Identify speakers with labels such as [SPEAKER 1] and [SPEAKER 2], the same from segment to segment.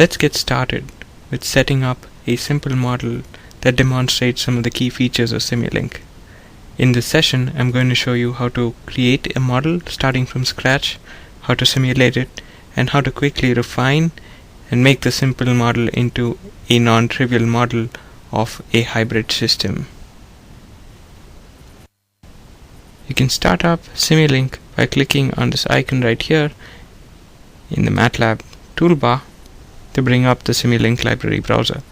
[SPEAKER 1] let's get started with setting up a simple model that demonstrates some of the key features of Simulink. In this session, I'm going to show you how to create a model starting from scratch, how to simulate it, and how to quickly refine and make the simple model into a non-trivial model of a hybrid system. You can start up Simulink by clicking on this icon right here in the MATLAB toolbar to bring up the Simulink library browser.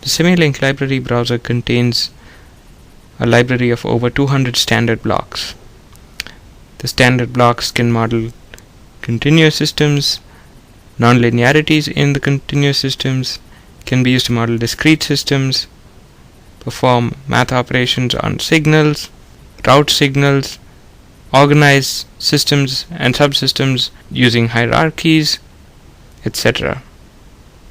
[SPEAKER 1] The Simulink library browser contains a library of over 200 standard blocks. The standard blocks can model continuous systems, nonlinearities in the continuous systems, can be used to model discrete systems, perform math operations on signals, route signals, organize systems and subsystems using hierarchies, etc.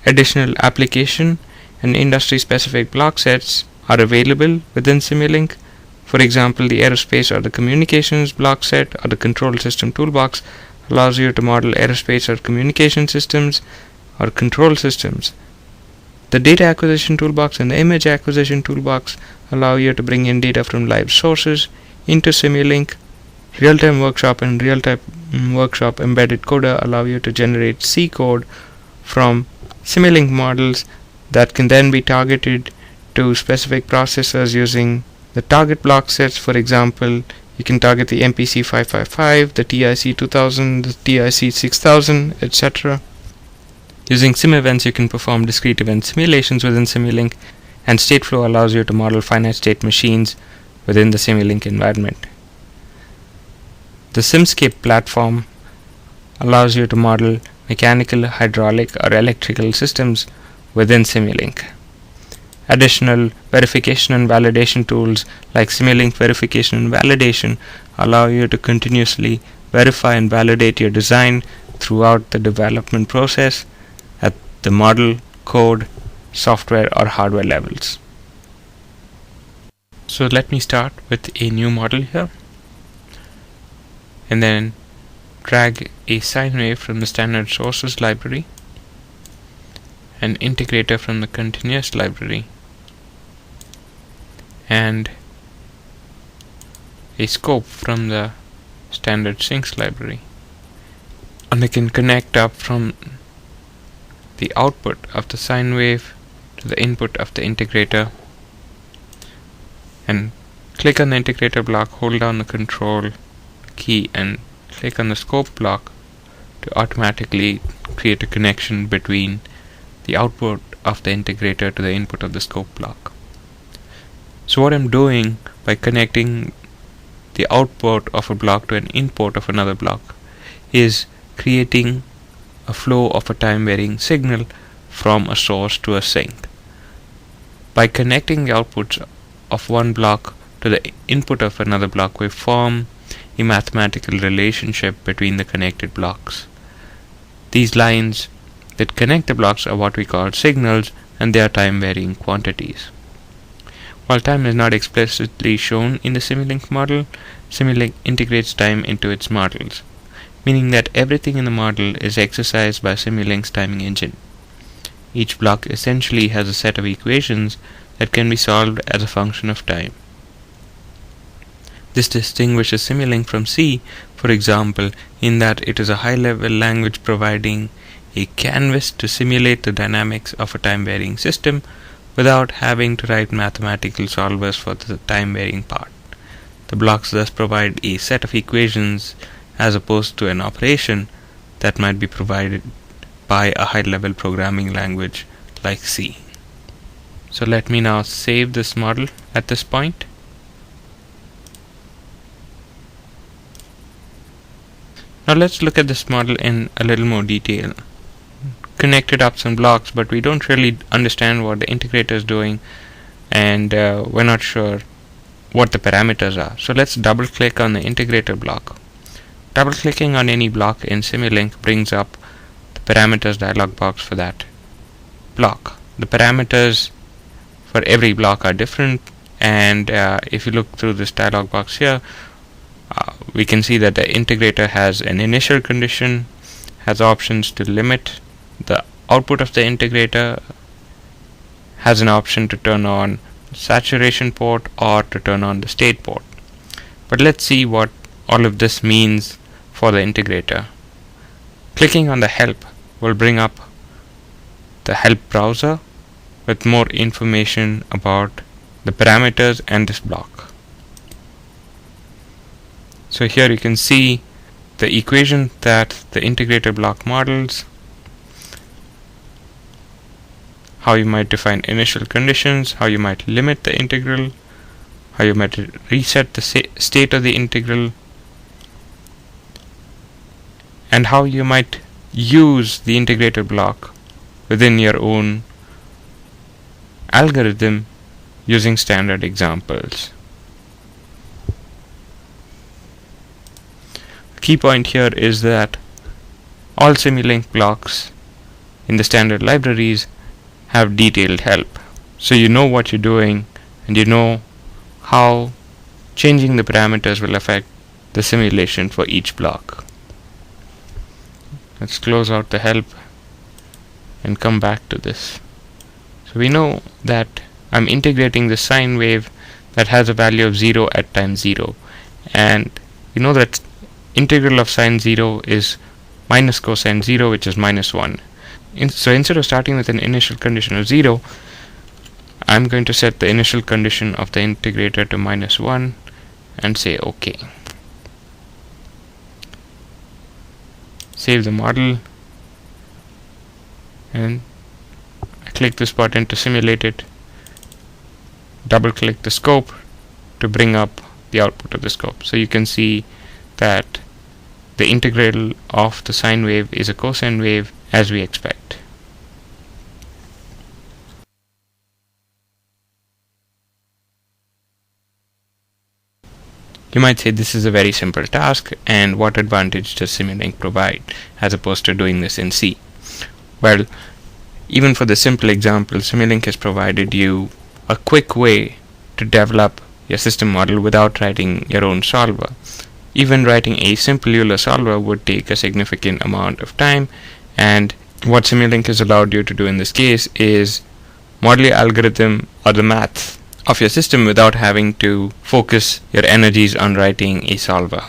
[SPEAKER 1] Additional application and industry-specific block sets are available within Simulink. For example, the aerospace or the communications block set or the control system toolbox allows you to model aerospace or communication systems or control systems. The data acquisition toolbox and the image acquisition toolbox allow you to bring in data from live sources into Simulink. Real-time workshop and real-time workshop embedded coder allow you to generate C code from Simulink models that can then be targeted to specific processors using the target block sets. For example, you can target the MPC 555, the TIC 2000, the TIC 6000, etc. Using sim events, you can perform discrete event simulations within Simulink, and Stateflow allows you to model finite state machines within the Simulink environment. The SimScape platform allows you to model mechanical, hydraulic, or electrical systems within Simulink. Additional verification and validation tools like Simulink verification and validation allow you to continuously verify and validate your design throughout the development process at the model, code, software, or hardware levels. So let me start with a new model here, and then drag a sine wave from the standard sources library, an integrator from the continuous library, and a scope from the standard sinks library. And I can connect up from the output of the sine wave to the input of the integrator, and click on the integrator block, hold down the control key and click on the scope block to automatically create a connection between the output of the integrator to the input of the scope block. So what I'm doing by connecting the output of a block to an input of another block is creating a flow of a time varying signal from a source to a sink. By connecting the outputs of one block to the input of another block, we form a mathematical relationship between the connected blocks. These lines that connect the blocks are what we call signals, and they are time varying quantities. While time is not explicitly shown in the Simulink model, Simulink integrates time into its models, meaning that everything in the model is exercised by Simulink's timing engine. Each block essentially has a set of equations that can be solved as a function of time. This distinguishes Simulink from C, for example, in that it is a high-level language providing a canvas to simulate the dynamics of a time-varying system without having to write mathematical solvers for the time-varying part. The blocks thus provide a set of equations as opposed to an operation that might be provided by a high-level programming language like C. So let me now save this model at this point. Now let's look at this model in a little more detail. Connected up some blocks, but we don't really understand what the integrator is doing, and we're not sure what the parameters are. So let's double click on the integrator block. Double clicking on any block in Simulink brings up the parameters dialog box for that block. The parameters for every block are different, and if you look through this dialog box here, we can see that the integrator has an initial condition, has options to limit the output of the integrator has an option to turn on saturation port or to turn on the state port. But let's see what all of this means for the integrator. Clicking on the help will bring up the help browser with more information about the parameters and this block. So here you can see the equation that the integrator block models, how you might define initial conditions, how you might limit the integral, how you might reset the state of the integral, and how you might use the integrator block within your own algorithm using standard examples. Key point here is that all Simulink blocks in the standard libraries have detailed help. So you know what you're doing and you know how changing the parameters will affect the simulation for each block. Let's close out the help and come back to this. So we know that I'm integrating the sine wave that has a value of 0 at time 0, and we know that integral of sine 0 is minus cosine 0, which is minus 1. So instead of starting with an initial condition of 0, I'm going to set the initial condition of the integrator to minus 1 and say OK. Save the model and I click this button to simulate it. Double click the scope to bring up the output of the scope. So you can see that the integral of the sine wave is a cosine wave as we expect. You might say this is a very simple task, and what advantage does Simulink provide as opposed to doing this in C? Well, even for the simple example, Simulink has provided you a quick way to develop your system model without writing your own solver. Even writing a simple Euler solver would take a significant amount of time, and what Simulink has allowed you to do in this case is model your algorithm or the math of your system without having to focus your energies on writing a solver.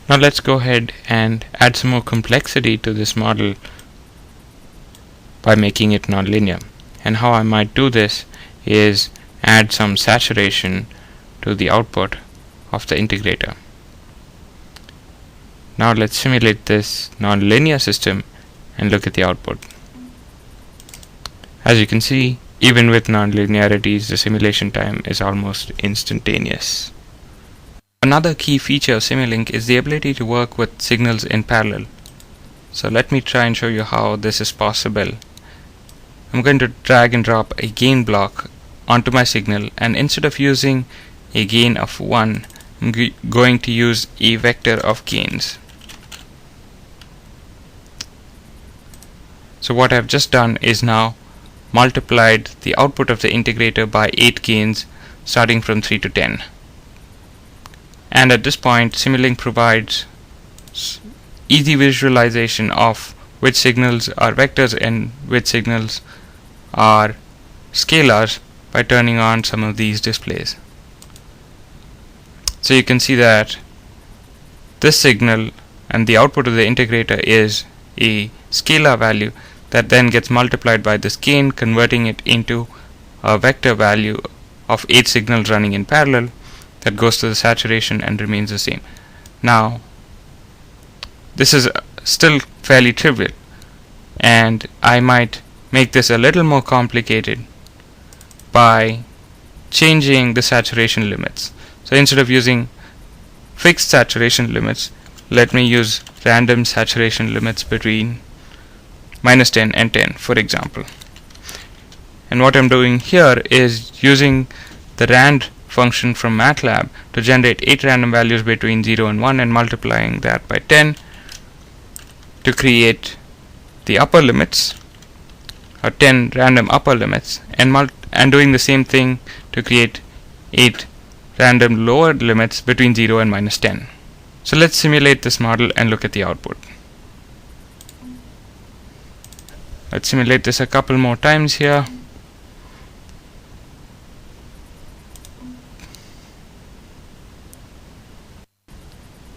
[SPEAKER 1] Now let's go ahead and add some more complexity to this model by making it nonlinear. And how I might do this is add some saturation to the output of the integrator. Now let's simulate this nonlinear system and look at the output. As you can see, even with nonlinearities, the simulation time is almost instantaneous. Another key feature of Simulink is the ability to work with signals in parallel. So let me try and show you how this is possible. I'm going to drag and drop a gain block onto my signal, and instead of using a gain of 1, I'm going to use a vector of gains. So what I've just done is now multiplied the output of the integrator by 8 gains starting from 3 to 10. And at this point, Simulink provides easy visualization of which signals are vectors and which signals are scalars by turning on some of these displays. So you can see that this signal and the output of the integrator is a scalar value that then gets multiplied by this gain, converting it into a vector value of 8 signals running in parallel that goes to the saturation and remains the same. Now, this is still fairly trivial, and I might make this a little more complicated by changing the saturation limits. So instead of using fixed saturation limits, let me use random saturation limits between -10 and 10, for example. And what I'm doing here is using the rand function from MATLAB to generate 8 random values between 0 and 1 and multiplying that by 10 to create the upper limits, or 10 random upper limits, and doing the same thing to create 8 random lower limits between 0 and -10. So let's simulate this model and look at the output. Let's simulate this a couple more times here.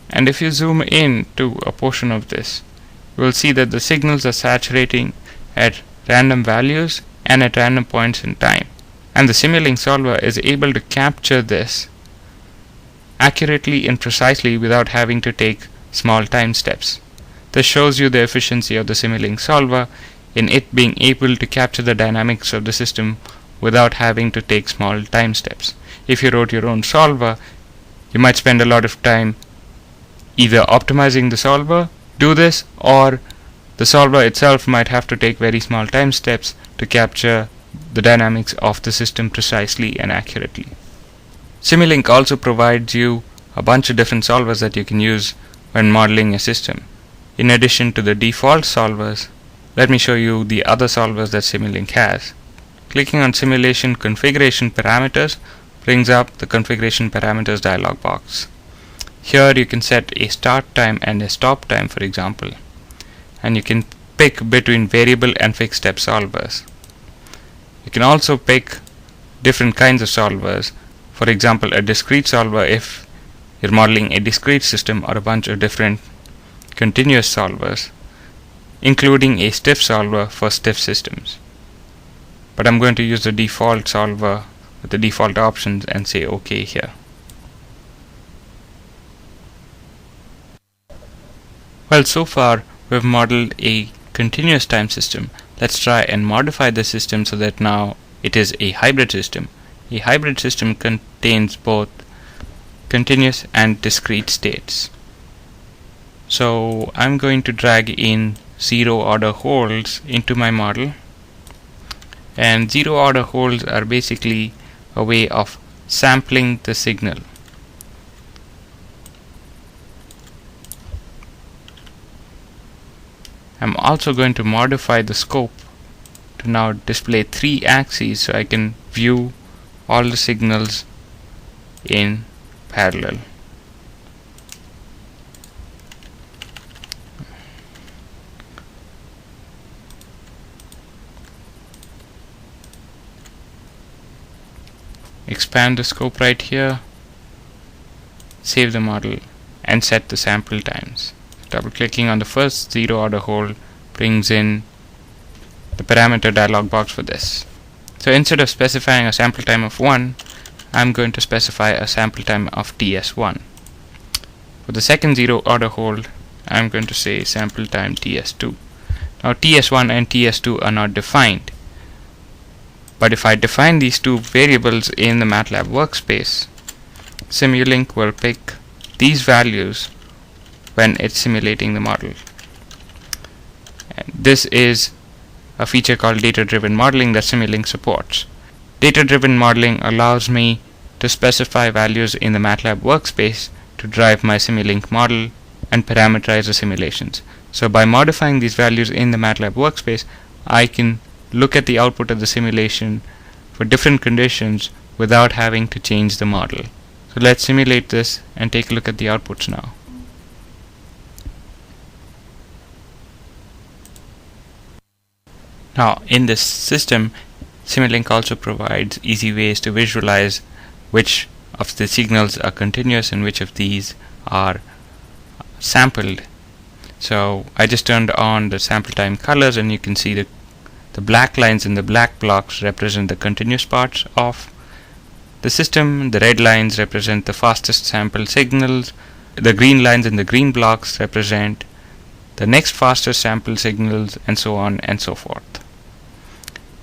[SPEAKER 1] And if you zoom in to a portion of this, you will see that the signals are saturating at random values and at random points in time. And the Simulink solver is able to capture this accurately and precisely without having to take small time steps. This shows you the efficiency of the Simulink solver in it being able to capture the dynamics of the system without having to take small time steps. If you wrote your own solver, you might spend a lot of time either optimizing the solver, do this, or the solver itself might have to take very small time steps to capture the dynamics of the system precisely and accurately. Simulink also provides you a bunch of different solvers that you can use when modeling a system. In addition to the default solvers, let me show you the other solvers that Simulink has. Clicking on Simulation Configuration Parameters brings up the Configuration Parameters dialog box. Here you can set a start time and a stop time, for example, and you can pick between variable and fixed step solvers. You can also pick different kinds of solvers, for example a discrete solver if you're modeling a discrete system, or a bunch of different continuous solvers, including a stiff solver for stiff systems. But I'm going to use the default solver with the default options and say OK here. Well, so far we've modeled a continuous time system. Let's try and modify the system so that now it is a hybrid system. A hybrid system contains both continuous and discrete states. So I'm going to drag in zero order holds into my model, and zero order holds are basically a way of sampling the signal. I'm also going to modify the scope to now display 3 axes so I can view all the signals in parallel. Expand the scope right here, save the model, and set the sample times. Double clicking on the first zero order hold brings in the parameter dialog box for this. So instead of specifying a sample time of 1, I'm going to specify a sample time of ts1. For the second zero order hold, I'm going to say sample time ts2. Now ts1 and ts2 are not defined, but if I define these two variables in the MATLAB workspace, Simulink will pick these values when it's simulating the model. And this is a feature called data-driven modeling that Simulink supports. Data-driven modeling allows me to specify values in the MATLAB workspace to drive my Simulink model and parameterize the simulations. So by modifying these values in the MATLAB workspace, I can look at the output of the simulation for different conditions without having to change the model. So let's simulate this and take a look at the outputs now. Now in this system, Simulink also provides easy ways to visualize which of the signals are continuous and which of these are sampled. So I just turned on the sample time colors, and you can see the black lines in the black blocks represent the continuous parts of the system, the red lines represent the fastest sample signals, the green lines in the green blocks represent the next fastest sample signals, and so on and so forth.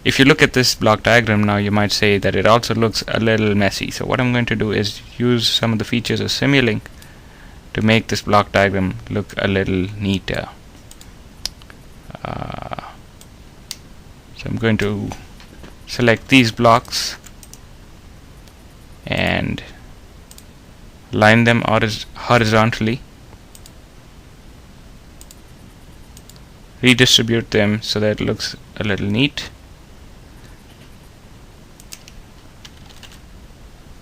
[SPEAKER 1] If you look at this block diagram now, you might say that it also looks a little messy. So what I'm going to do is use some of the features of Simulink to make this block diagram look a little neater. So I'm going to select these blocks and line them horizontally, redistribute them so that it looks a little neat.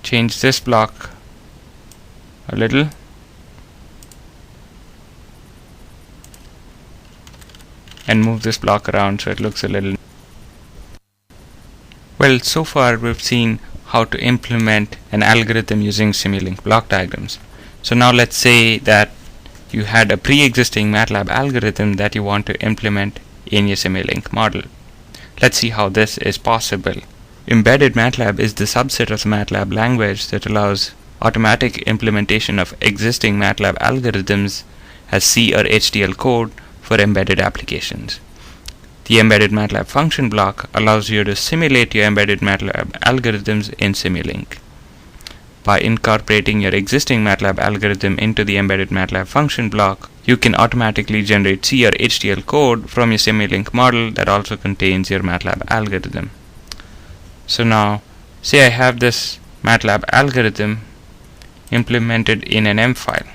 [SPEAKER 1] Change this block a little. and move this block around so it looks a little. Well, so far we've seen how to implement an algorithm using Simulink block diagrams. So now let's say that you had a pre-existing MATLAB algorithm that you want to implement in your Simulink model. Let's see how this is possible. Embedded MATLAB is the subset of the MATLAB language that allows automatic implementation of existing MATLAB algorithms as C or HDL code for embedded applications. The embedded MATLAB function block allows you to simulate your embedded MATLAB algorithms in Simulink. By incorporating your existing MATLAB algorithm into the embedded MATLAB function block, you can automatically generate C or HDL code from your Simulink model that also contains your MATLAB algorithm. So now, say I have this MATLAB algorithm implemented in an M file.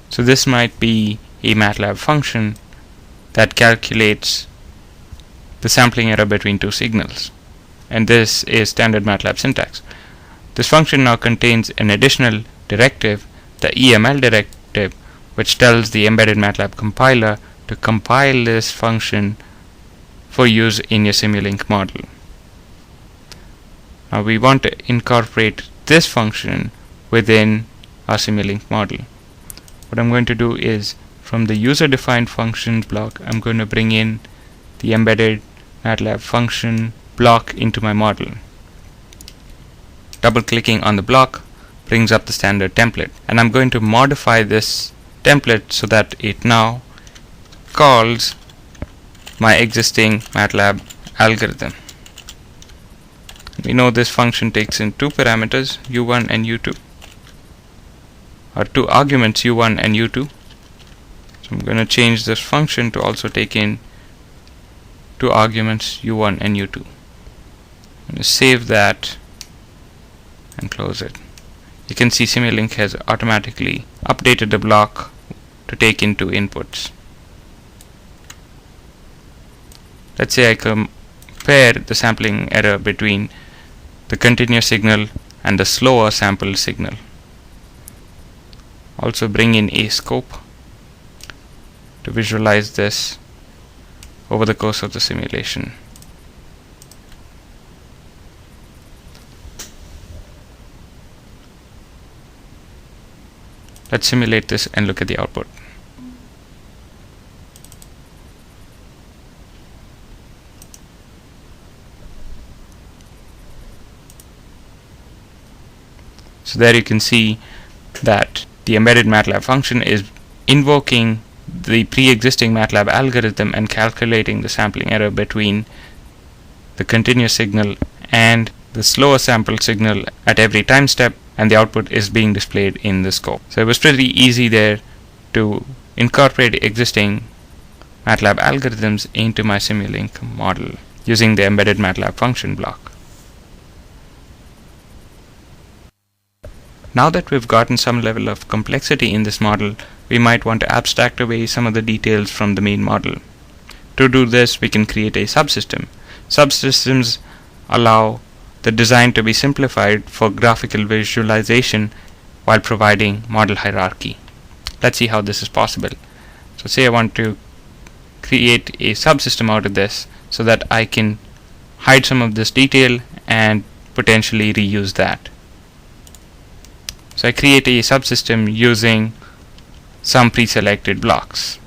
[SPEAKER 1] So this might be a MATLAB function that calculates the sampling error between two signals. And this is standard MATLAB syntax. This function now contains an additional directive, the EML directive, which tells the embedded MATLAB compiler to compile this function for use in your Simulink model. Now we want to incorporate this function within our Simulink model. What I'm going to do is, from the user-defined functions block, I'm going to bring in the embedded MATLAB function block into my model. Double-clicking on the block brings up the standard template, and I'm going to modify this template so that it now calls my existing MATLAB algorithm. We know this function takes in two parameters, u1 and u2, or two arguments, u1 and u2. So I'm going to change this function to also take in two arguments, u1 and u2. I'm going to save that and close it. You can see Simulink has automatically updated the block to take in two inputs. Let's say I compare the sampling error between the continuous signal and the slower sample signal. Also bring in a scope to visualize this over the course of the simulation. Let's simulate this and look at the output. So there you can see that the embedded MATLAB function is invoking the pre-existing MATLAB algorithm and calculating the sampling error between the continuous signal and the slower sample signal at every time step, and the output is being displayed in the scope. So it was pretty easy there to incorporate existing MATLAB algorithms into my Simulink model using the embedded MATLAB function block. Now that we've gotten some level of complexity in this model, we might want to abstract away some of the details from the main model. To do this, we can create a subsystem. Subsystems allow the design to be simplified for graphical visualization while providing model hierarchy. Let's see how this is possible. So say I want to create a subsystem out of this so that I can hide some of this detail and potentially reuse that. So I create a subsystem using some pre-selected blocks.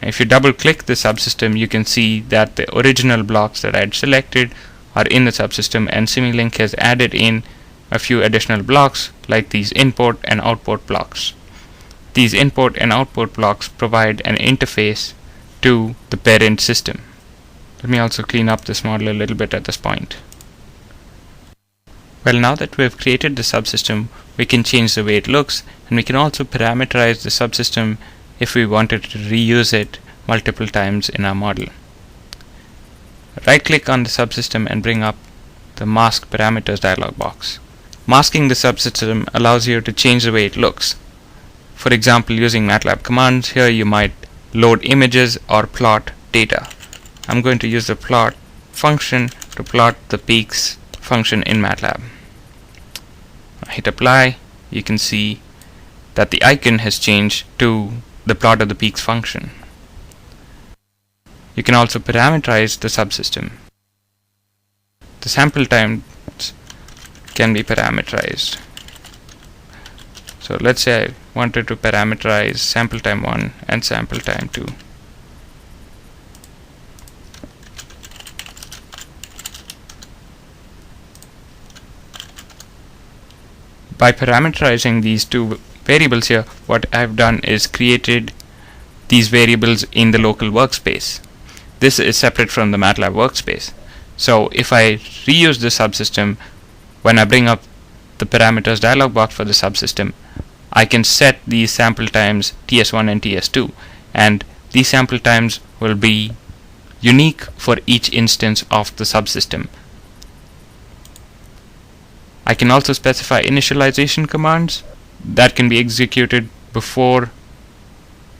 [SPEAKER 1] If you double click the subsystem, you can see that the original blocks that I had selected are in the subsystem, and Simulink has added in a few additional blocks like these input and output blocks. These input and output blocks provide an interface to the parent system. Let me also clean up this model a little bit at this point. Well, now that we've created the subsystem, we can change the way it looks, and we can also parameterize the subsystem if we wanted to reuse it multiple times in our model. Right click on the subsystem and bring up the Mask Parameters dialog box. Masking the subsystem allows you to change the way it looks. For example, using MATLAB commands, here you might load images or plot data. I'm going to use the plot function to plot the peaks function in MATLAB. I hit apply. You can see that the icon has changed to the plot of the peaks function. You can also parameterize the subsystem. The sample times can be parameterized. So let's say I wanted to parameterize sample time 1 and sample time 2. By parameterizing these two variables here, what I've done is created these variables in the local workspace. This is separate from the MATLAB workspace. So if I reuse the subsystem, when I bring up the parameters dialog box for the subsystem, I can set these sample times TS1 and TS2, and these sample times will be unique for each instance of the subsystem. I can also specify initialization commands that can be executed before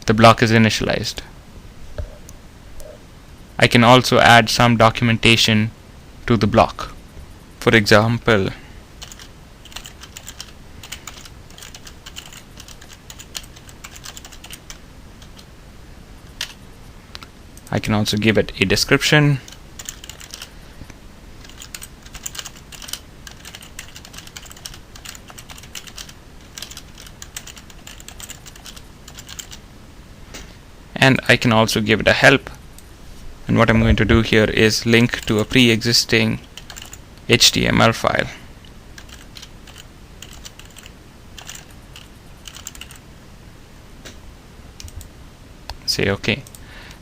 [SPEAKER 1] the block is initialized. I can also add some documentation to the block. For example, I can also give it a description. And I can also give it a help. And what I'm going to do here is link to a pre-existing HTML file. Say OK.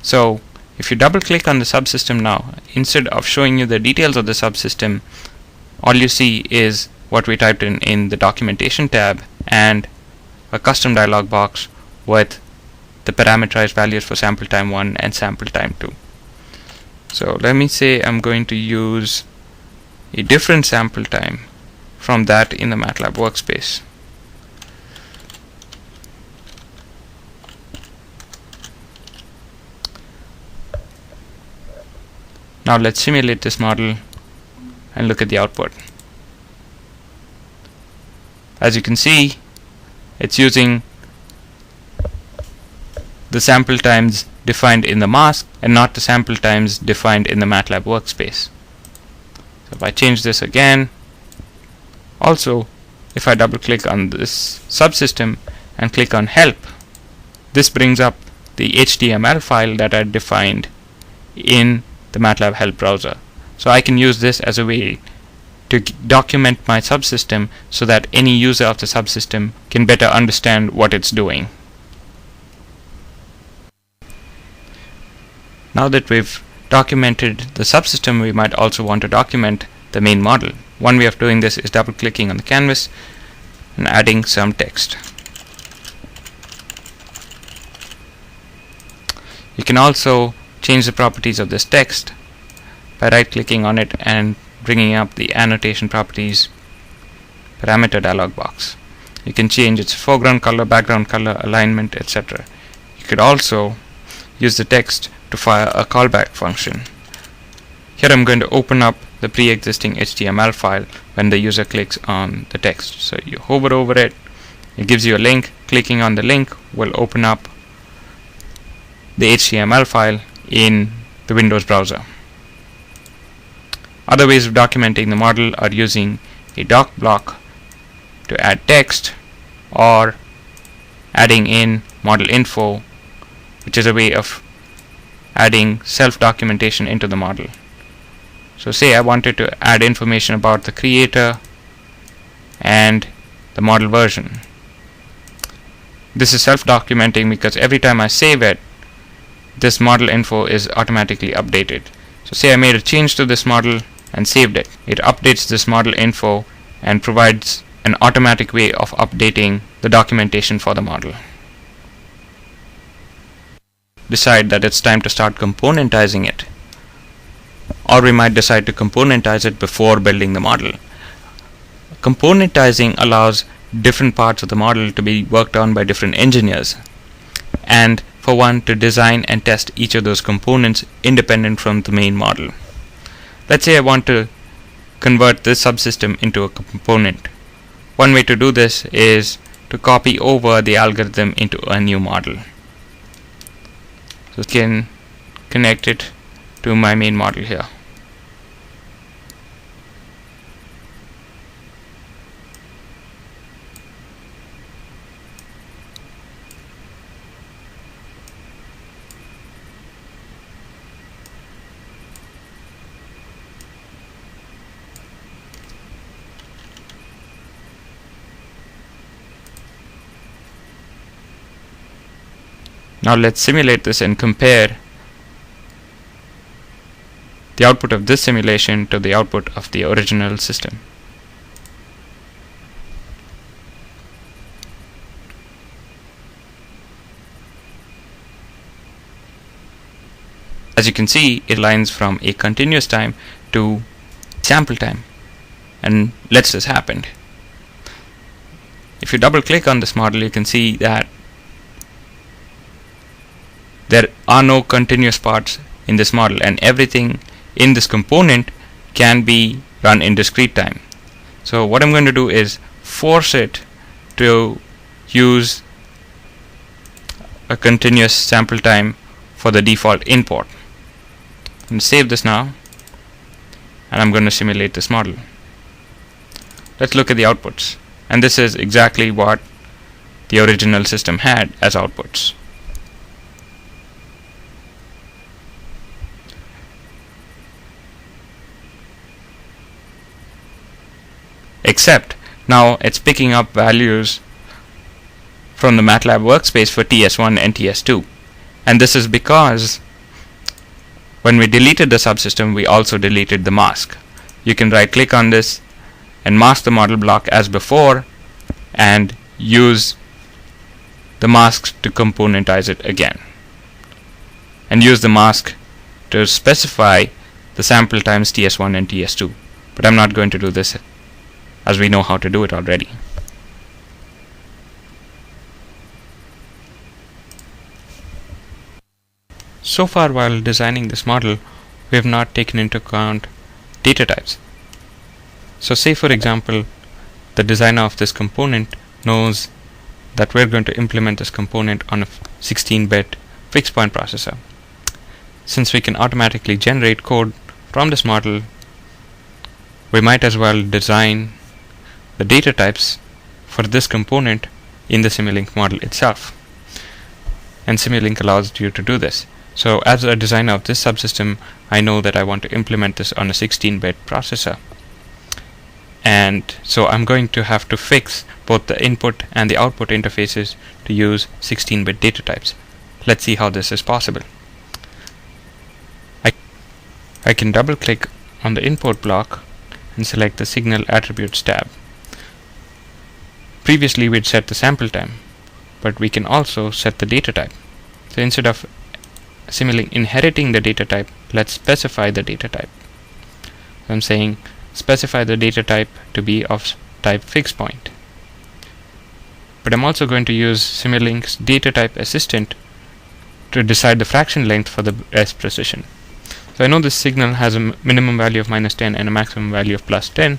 [SPEAKER 1] So if you double click on the subsystem now, instead of showing you the details of the subsystem, all you see is what we typed in the documentation tab and a custom dialog box with the parameterized values for sample time 1 and sample time 2. So let me say I'm going to use a different sample time from that in the MATLAB workspace. Now let's simulate this model and look at the output. As you can see, it's using the sample times defined in the mask and not the sample times defined in the MATLAB workspace. So if I change this again, also if I double click on this subsystem and click on help, this brings up the HTML file that I defined in the MATLAB help browser. So I can use this as a way to document my subsystem so that any user of the subsystem can better understand what it's doing. Now that we've documented the subsystem, we might also want to document the main model. One way of doing this is double clicking on the canvas and adding some text. You can also change the properties of this text by right clicking on it and bringing up the annotation properties parameter dialog box. You can change its foreground color, background color, alignment, etc. You could also use the text to fire a callback function. Here I'm going to open up the pre-existing HTML file when the user clicks on the text. So you hover over it, it gives you a link. Clicking on the link will open up the HTML file in the Windows browser. Other ways of documenting the model are using a doc block to add text, or adding in model info, which is a way of adding self-documentation into the model. So say I wanted to add information about the creator and the model version. This is self-documenting because every time I save it, this model info is automatically updated. So say I made a change to this model and saved it. It updates this model info and provides an automatic way of updating the documentation for the model. Decide that it's time to start componentizing it, or we might decide to componentize it before building the model. Componentizing allows different parts of the model to be worked on by different engineers, and for one to design and test each of those components independent from the main model. Let's say I want to convert this subsystem into a component. One way to do this is to copy over the algorithm into a new model. So I can connect it to my main model here. Now let's simulate this and compare the output of this simulation to the output of the original system. As you can see, it aligns from a continuous time to sample time, and let's this happened. If you double click on this model, you can see that there are no continuous parts in this model, and everything in this component can be run in discrete time. So what I'm going to do is force it to use a continuous sample time for the default import. I'm going to save this now, and I'm going to simulate this model. Let's look at the outputs, and this is exactly what the original system had as outputs. Except now it's picking up values from the MATLAB workspace for TS1 and TS2, and this is because when we deleted the subsystem, we also deleted the mask. You can right click on this and mask the model block as before and use the masks to componentize it again, and use the mask to specify the sample times TS1 and TS2. But I'm not going to do this, as we know how to do it already. So far, while designing this model, we have not taken into account data types. So say, for example, the designer of this component knows that we're going to implement this component on a 16-bit fixed point processor. Since we can automatically generate code from this model, we might as well design the data types for this component in the Simulink model itself. And Simulink allows you to do this. So as a designer of this subsystem, I know that I want to implement this on a 16-bit processor. And so I'm going to have to fix both the input and the output interfaces to use 16-bit data types. Let's see how this is possible. I can double click on the input block and select the signal attributes tab. Previously we'd set the sample time, but we can also set the data type. So instead of Simulink inheriting the data type, let's specify the data type. So I'm saying specify the data type to be of type fixed point. But I'm also going to use Simulink's data type assistant to decide the fraction length for the best precision. So I know this signal has a minimum value of -10 and a maximum value of +10,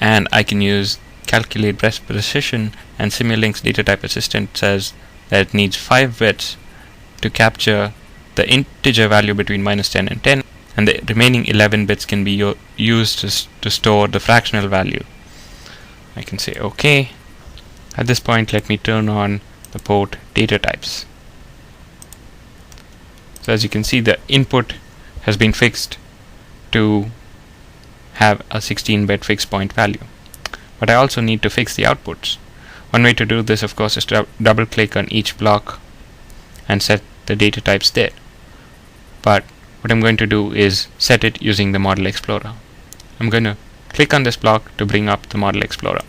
[SPEAKER 1] and I can use calculate best precision, and Simulink's data type assistant says that it needs 5 bits to capture the integer value between -10 and 10, and the remaining 11 bits can be used to store the fractional value. I can say OK. At this point, let me turn on the port data types. So as you can see, the input has been fixed to have a 16-bit fixed point value. But I also need to fix the outputs. One way to do this, of course, is to double click on each block and set the data types there. But what I'm going to do is set it using the Model Explorer. I'm going to click on this block to bring up the Model Explorer.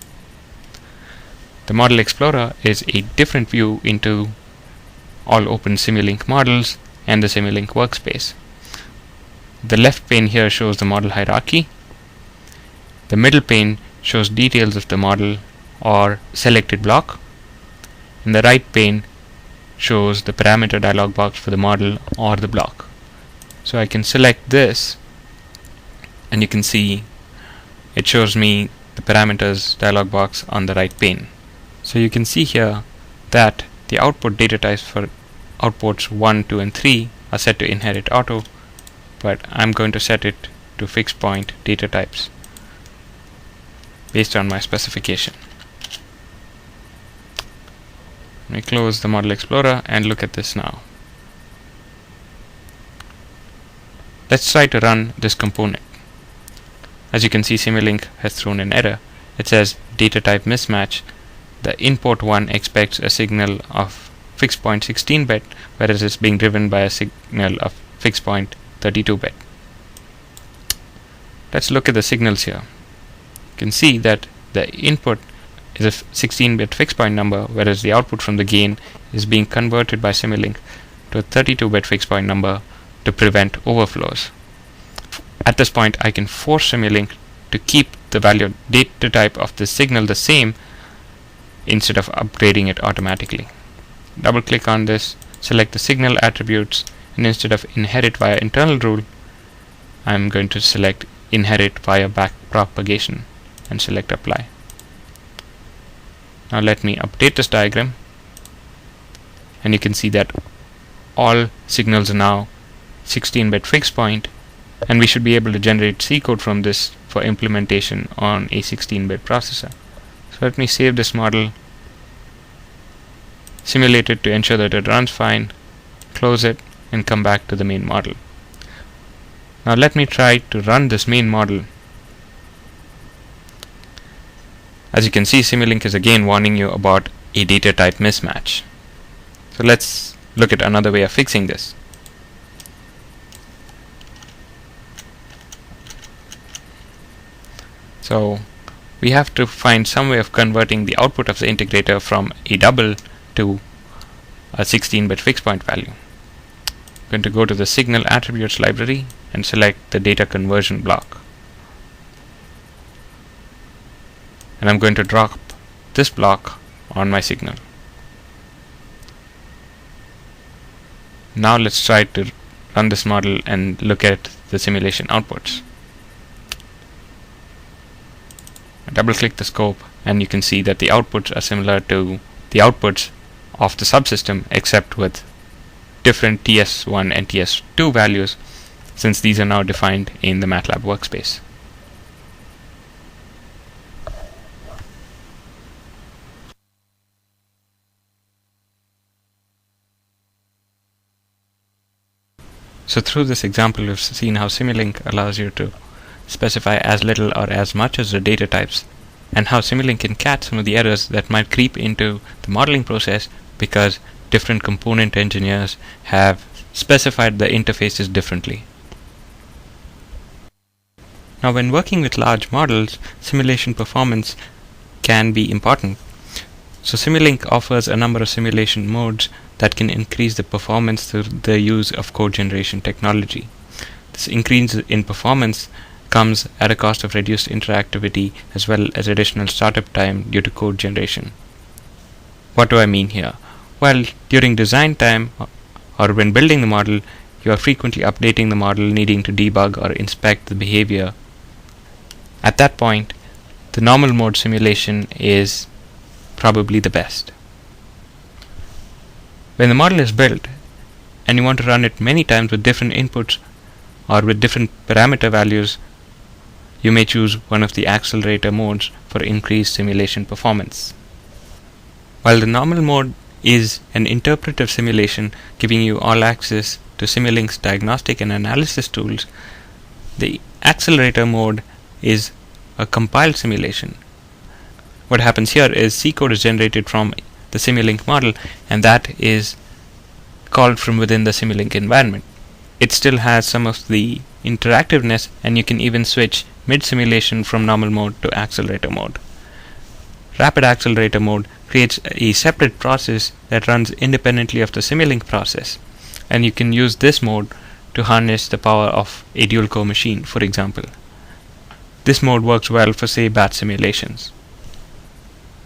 [SPEAKER 1] The Model Explorer is a different view into all open Simulink models and the Simulink workspace. The left pane here shows the model hierarchy. The middle pane shows details of the model or selected block. And the right pane shows the parameter dialog box for the model or the block. So I can select this, and you can see it shows me the parameters dialog box on the right pane. So you can see here that the output data types for outputs 1, 2 and 3 are set to inherit auto, but I'm going to set it to fixed point data types based on my specification. Let me close the Model Explorer and look at this now. Let's try to run this component. As you can see, Simulink has thrown an error. It says data type mismatch. The input 1 expects a signal of fixed point 16-bit, whereas it's being driven by a signal of fixed point 32-bit. Let's look at the signals here. You can see that the input is a 16-bit fixed point number, whereas the output from the gain is being converted by Simulink to a 32-bit fixed point number to prevent overflows. At this point, I can force Simulink to keep the value data type of the signal the same instead of upgrading it automatically. Double click on this, select the signal attributes, and instead of inherit via internal rule, I'm going to select inherit via backpropagation and select apply. Now let me update this diagram, and you can see that all signals are now 16-bit fixed point, and we should be able to generate C code from this for implementation on a 16-bit processor. So let me save this model, simulate it to ensure that it runs fine, close it, and come back to the main model. Now let me try to run this main model. As you can see, Simulink is again warning you about a data type mismatch. So let's look at another way of fixing this. So we have to find some way of converting the output of the integrator from a double to a 16-bit fixed point value. I'm going to go to the signal attributes library and select the data conversion block. And I'm going to drop this block on my signal. Now let's try to run this model and look at the simulation outputs. Double click the scope, and you can see that the outputs are similar to the outputs of the subsystem, except with different TS1 and TS2 values, since these are now defined in the MATLAB workspace. So through this example, we've seen how Simulink allows you to specify as little or as much as the data types, and how Simulink can catch some of the errors that might creep into the modeling process because different component engineers have specified the interfaces differently. Now, when working with large models, simulation performance can be important. So Simulink offers a number of simulation modes that can increase the performance through the use of code generation technology. This increase in performance comes at a cost of reduced interactivity as well as additional startup time due to code generation. What do I mean here? Well, during design time or when building the model, you are frequently updating the model, needing to debug or inspect the behavior. At that point, the normal mode simulation is probably the best. When the model is built and you want to run it many times with different inputs or with different parameter values, you may choose one of the accelerator modes for increased simulation performance. While the normal mode is an interpretive simulation giving you all access to Simulink's diagnostic and analysis tools, the accelerator mode is a compiled simulation. What happens here is C code is generated from the Simulink model, and that is called from within the Simulink environment. It still has some of the interactiveness, and you can even switch mid-simulation from normal mode to accelerator mode. Rapid accelerator mode creates a separate process that runs independently of the Simulink process, and you can use this mode to harness the power of a dual-core machine, for example. This mode works well for, say, batch simulations.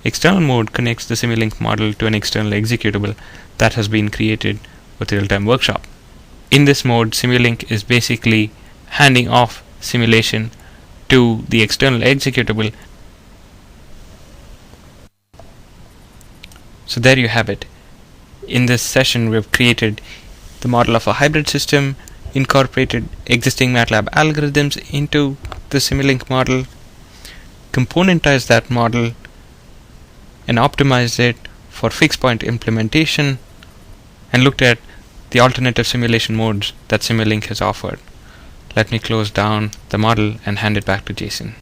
[SPEAKER 1] External mode connects the Simulink model to an external executable that has been created with Real-Time Workshop. In this mode, Simulink is basically handing off simulation to the external executable So there you have it. In this session we've created the model of a hybrid system, incorporated existing MATLAB algorithms into the Simulink model, componentized that model, and optimized it for fixed point implementation, and looked at the alternative simulation modes that Simulink has offered. Let me close down the model and hand it back to Jason.